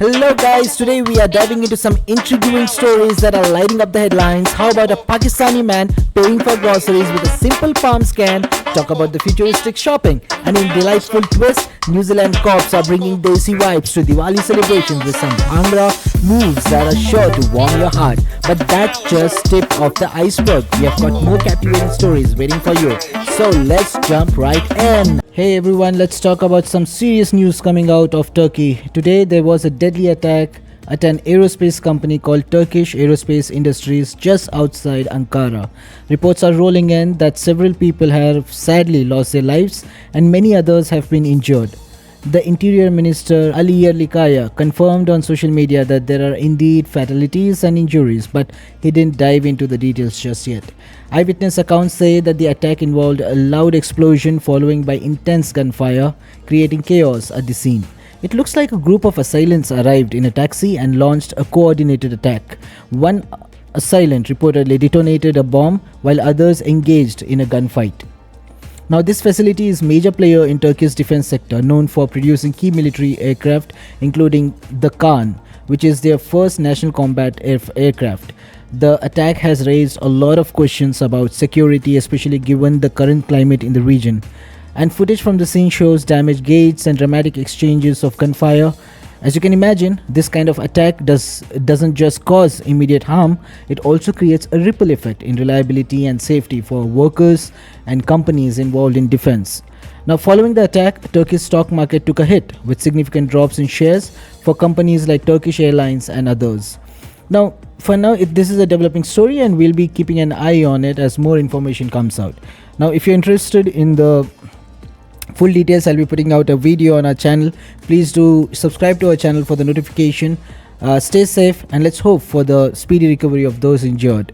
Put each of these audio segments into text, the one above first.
Hello guys, today we are diving into some intriguing stories that are lighting up the headlines. How about a Pakistani man paying for groceries with a simple palm scan? Talk about the futuristic shopping. And in delightful twist, New Zealand cops are bringing desi vibes to Diwali celebrations with some bhangra moves that are sure to warm your heart. But that's just tip of the iceberg. We have got more captivating stories waiting for you. So let's jump right in. Hey everyone, let's talk about some serious news coming out of Turkey. Today there was a deadly attack at an aerospace company called Turkish Aerospace Industries just outside Ankara. Reports are rolling in that several people have sadly lost their lives and many others have been injured. The Interior Minister Ali Yerlikaya confirmed on social media that there are indeed fatalities and injuries, but he didn't dive into the details just yet. Eyewitness accounts say that the attack involved a loud explosion following by intense gunfire, creating chaos at the scene. It looks like a group of assailants arrived in a taxi and launched a coordinated attack. One assailant reportedly detonated a bomb while others engaged in a gunfight. Now, this facility is a major player in Turkey's defense sector, known for producing key military aircraft, including the Khan, which is their first national combat aircraft. The attack has raised a lot of questions about security, especially given the current climate in the region. And footage from the scene shows damaged gates and dramatic exchanges of gunfire. As you can imagine, this kind of attack doesn't just cause immediate harm, it also creates a ripple effect in reliability and safety for workers and companies involved in defense. Now, following the attack, Turkey's stock market took a hit with significant drops in shares for companies like Turkish Airlines and others. Now, for now, this is a developing story and we'll be keeping an eye on it as more information comes out. Now, if you're interested in the full details, I'll be putting out a video on our channel. Please do subscribe to our channel for the notification. Stay safe and let's hope for the speedy recovery of those injured.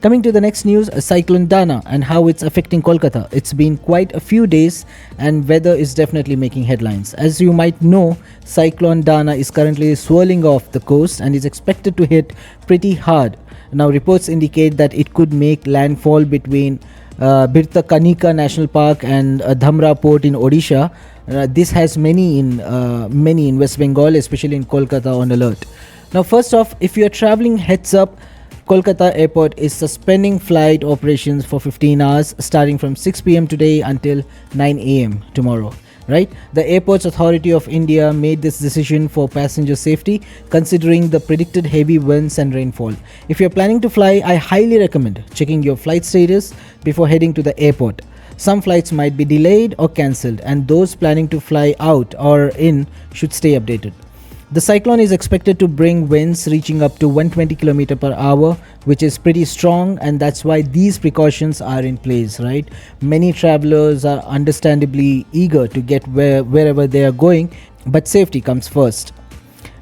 Coming to the next news, Cyclone Dana and how it's affecting Kolkata. It's been quite a few days and weather is definitely making headlines. As you might know, Cyclone Dana is currently swirling off the coast and is expected to hit pretty hard. Now, reports indicate that it could make landfall between Birtakanika National Park and Dhamra Port in Odisha. This has many in West Bengal, especially in Kolkata, on alert. Now, first off, if you are traveling, heads up. Kolkata Airport is suspending flight operations for 15 hours starting from 6 p.m. today until 9 a.m. tomorrow. Right? The Airports Authority of India made this decision for passenger safety considering the predicted heavy winds and rainfall. If you're planning to fly, I highly recommend checking your flight status before heading to the airport. Some flights might be delayed or cancelled, and those planning to fly out or in should stay updated. The cyclone is expected to bring winds reaching up to 120 km per hour, which is pretty strong, and that's why these precautions are in place, right? Many travelers are understandably eager to get wherever they are going, but safety comes first.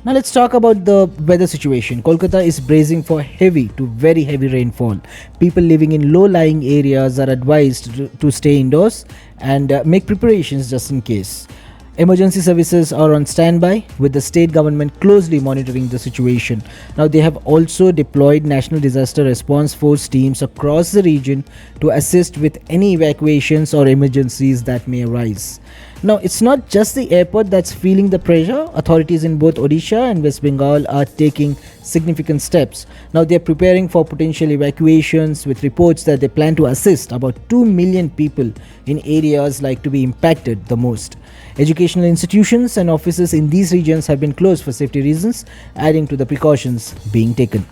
Now let's talk about the weather situation. Kolkata is bracing for heavy to very heavy rainfall. People living in low-lying areas are advised to stay indoors and make preparations just in case. Emergency services are on standby with the state government closely monitoring the situation. Now, they have also deployed National Disaster Response Force teams across the region to assist with any evacuations or emergencies that may arise. Now, it's not just the airport that's feeling the pressure. Authorities in both Odisha and West Bengal are taking significant steps. Now, they're preparing for potential evacuations with reports that they plan to assist about 2 million people in areas like to be impacted the most. Educational institutions and offices in these regions have been closed for safety reasons, adding to the precautions being taken.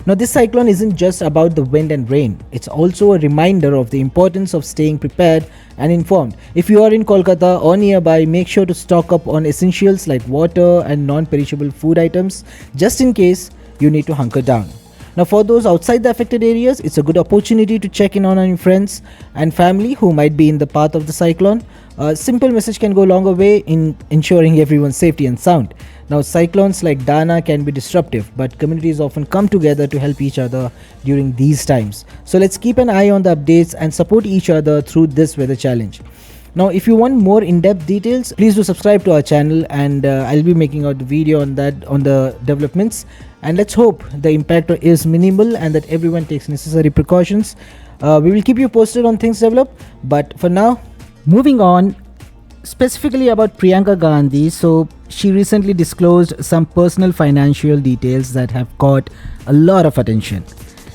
Now, this cyclone isn't just about the wind and rain. It's also a reminder of the importance of staying prepared and informed. If you are in Kolkata or nearby, make sure to stock up on essentials like water and non-perishable food items, just in case you need to hunker down. Now, for those outside the affected areas, it's a good opportunity to check in on your friends and family who might be in the path of the cyclone. A simple message can go a longer way in ensuring everyone's safety and sound. Now, cyclones like Dana can be disruptive, but communities often come together to help each other during these times. So let's keep an eye on the updates and support each other through this weather challenge. Now, if you want more in-depth details, please do subscribe to our channel, and I'll be making out the video on the developments. And let's hope the impact is minimal and that everyone takes necessary precautions. We will keep you posted on things develop, but for now, moving on. specifically about Priyanka Gandhi. So she recently disclosed some personal financial details that have caught a lot of attention.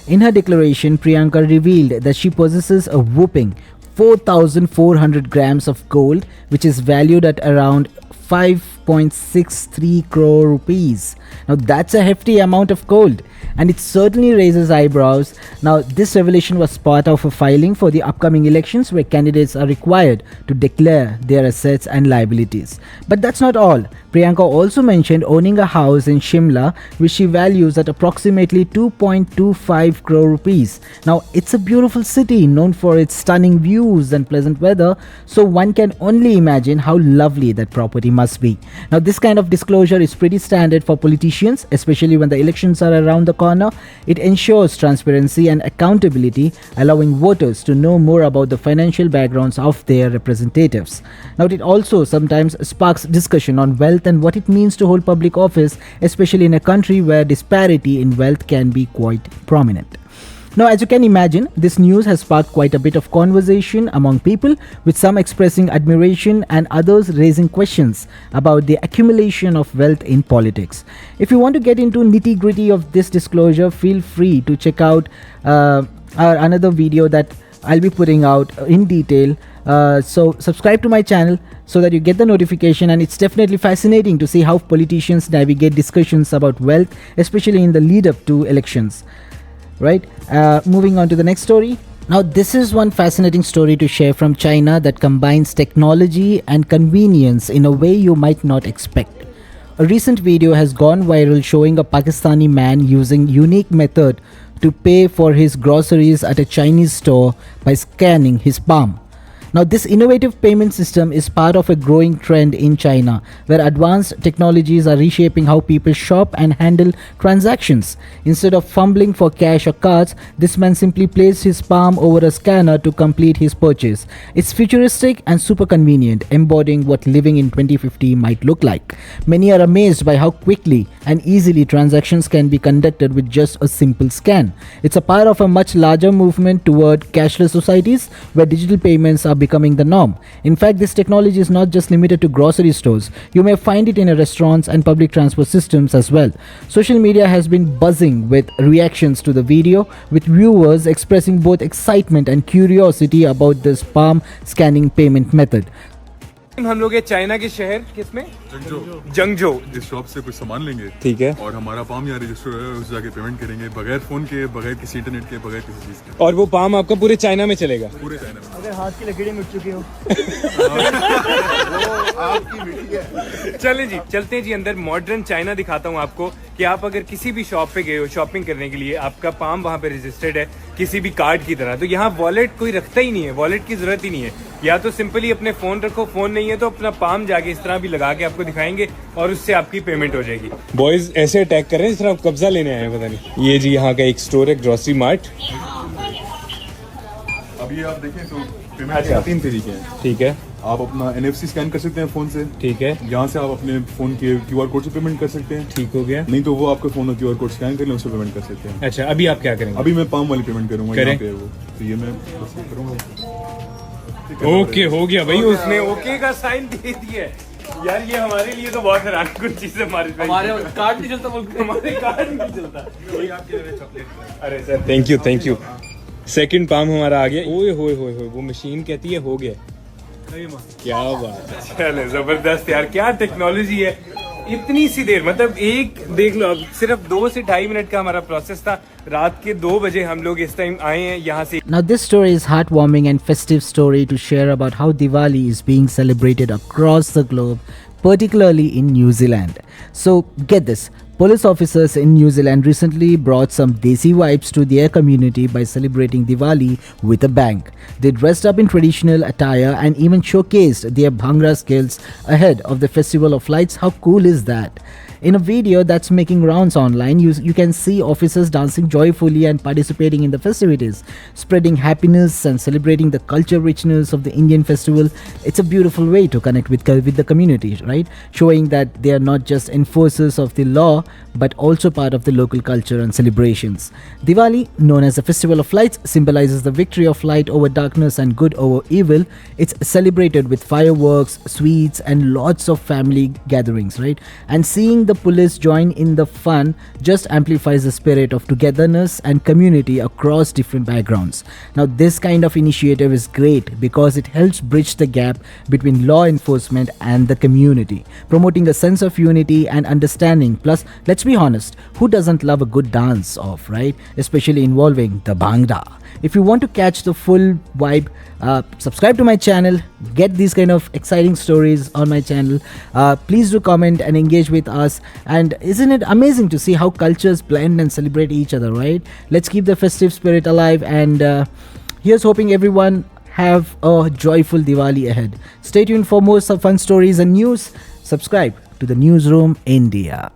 In her declaration, Priyanka revealed that she possesses a whopping 4,400 grams of gold, which is valued at around 5.63 crore rupees. Now that's a hefty amount of gold, and it certainly raises eyebrows. Now this revelation was part of a filing for the upcoming elections where candidates are required to declare their assets and liabilities. But that's not all. Priyanka also mentioned owning a house in Shimla which she values at approximately 2.25 crore rupees. Now it's a beautiful city known for its stunning views and pleasant weather, so one can only imagine how lovely that property must be. Now this kind of disclosure is pretty standard for politicians, especially when the elections are around the corner. It ensures transparency and accountability, allowing voters to know more about the financial backgrounds of their representatives. Now it also sometimes sparks discussion on wealth and what it means to hold public office, especially in a country where disparity in wealth can be quite prominent. Now, as you can imagine, this news has sparked quite a bit of conversation among people, with some expressing admiration and others raising questions about the accumulation of wealth in politics. If you want to get into nitty-gritty of this disclosure, feel free to check out another video that I'll be putting out in detail. So subscribe to my channel so that you get the notification, and it's definitely fascinating to see how politicians navigate discussions about wealth, especially in the lead up to elections. Right, moving on to the next story. Now this is one fascinating story to share from China that combines technology and convenience in a way you might not expect. A recent video has gone viral showing a Pakistani man using unique method to pay for his groceries at a Chinese store by scanning his palm. Now, this innovative payment system is part of a growing trend in China, where advanced technologies are reshaping how people shop and handle transactions. Instead of fumbling for cash or cards, this man simply placed his palm over a scanner to complete his purchase. It's futuristic and super convenient, embodying what living in 2050 might look like. Many are amazed by how quickly and easily transactions can be conducted with just a simple scan. It's a part of a much larger movement toward cashless societies, where digital payments are becoming the norm. In fact, this technology is not just limited to grocery stores. You may find it in restaurants and public transport systems as well. Social media has been buzzing with reactions to the video, with viewers expressing both excitement and curiosity about this palm scanning payment method. हम लोग China के शहर किसमें जंगजो इस shop से कुछ सामान लेंगे, ठीक है, और हमारा पाम यहाँ रजिस्टर है, उस जाके पेमेंट करेंगे बगैर फोन के, बगैर किसी इंटरनेट के, बगैर किसी चीज के, और वो पाम आपका पूरे चाइना में चलेगा, पूरे चाइना में। अगर हाथ की लकीरें मिट चुकी हो आपकी बेटी है। चले जी, चलते हैं जी अंदर। मॉडर्न चाइना दिखाता हूँ आपको कि आप अगर किसी भी शॉप पे गए हो शॉपिंग करने के लिए, आपका पाम वहाँ पे रजिस्टर्ड है किसी भी कार्ड की तरह, तो यहाँ वॉलेट कोई रखता ही नहीं है, वॉलेट की जरूरत ही नहीं है। या तो सिंपली अपने फोन रखो, फोन नहीं है तो अपना पाम जाके इस तरह भी लगा के आपको दिखाएंगे और उससे आपकी पेमेंट हो जाएगी। बॉयज ऐसे अटैक कर रहे हैं जिस तरह आप कब्जा लेने आए हैं, पता नहीं। ये जी यहाँ का एक स्टोर है, ग्रोसरी मार्ट। अभी आप देखें तो पेमेंट के 3 तरीके हैं, ठीक है। आप अपना NFC स्कैन कर सकते हैं फोन से, ठीक है। यहाँ से आप अपने फोन के QR कोड से पेमेंट कर सकते हैं, ठीक हो गया। नहीं तो वो आपके फोन में QR कोड स्कैन कर लें, उससे पेमेंट कर सकते हैं। अच्छा, अभी आप क्या करेंगे? अभी मैं पाम वाली पेमेंट करूंगा, यहाँ पे वो, तो ये मैं करूँगा। ओके, हो गया भाई, उसने ओके का साइन दे दिया है। यार ये हमारे लिए तो बहुत हैरान कुछ चीज है। हमारे कार्ड नहीं चलता, हमारे कार्ड नहीं चलता। अरे sir, thank you. Second palm हमारा आ गया। ओए होए होए होए, वो मशीन कहती है हो गया। क्या बात है, चले जबरदस्त यार, क्या टेक्नोलॉजी है। इतनी सी देर, मतलब एक देख लो, अब सिर्फ 2 से 2.5 मिनट का हमारा प्रोसेस था। रात के 2 बजे हम लोग इस टाइम आए हैं यहाँ से। Now this story is heartwarming and festive story to share about how Diwali is being celebrated across the globe, particularly in New Zealand. So get this. Police officers in New Zealand recently brought some desi vibes to their community by celebrating Diwali with a bang. They dressed up in traditional attire and even showcased their bhangra skills ahead of the festival of lights. How cool is that? In a video that's making rounds online, you can see officers dancing joyfully and participating in the festivities, spreading happiness and celebrating the culture richness of the Indian festival. It's a beautiful way to connect with the community, right? Showing that they are not just enforcers of the law, but also part of the local culture and celebrations. Diwali, known as the Festival of Lights, symbolizes the victory of light over darkness and good over evil. It's celebrated with fireworks, sweets, and lots of family gatherings, right? And seeing the police join in the fun just amplifies the spirit of togetherness and community across different backgrounds. Now, this kind of initiative is great because it helps bridge the gap between law enforcement and the community, promoting a sense of unity and understanding. Plus, let's be honest, who doesn't love a good dance off, right? Especially involving the bhangra. If you want to catch the full vibe, subscribe to my channel, get these kind of exciting stories on my channel. Please do comment and engage with us. And isn't it amazing to see how cultures blend and celebrate each other, right? Let's keep the festive spirit alive, and here's hoping everyone have a joyful Diwali ahead. Stay tuned for more fun stories and news. Subscribe to the Newsroom India.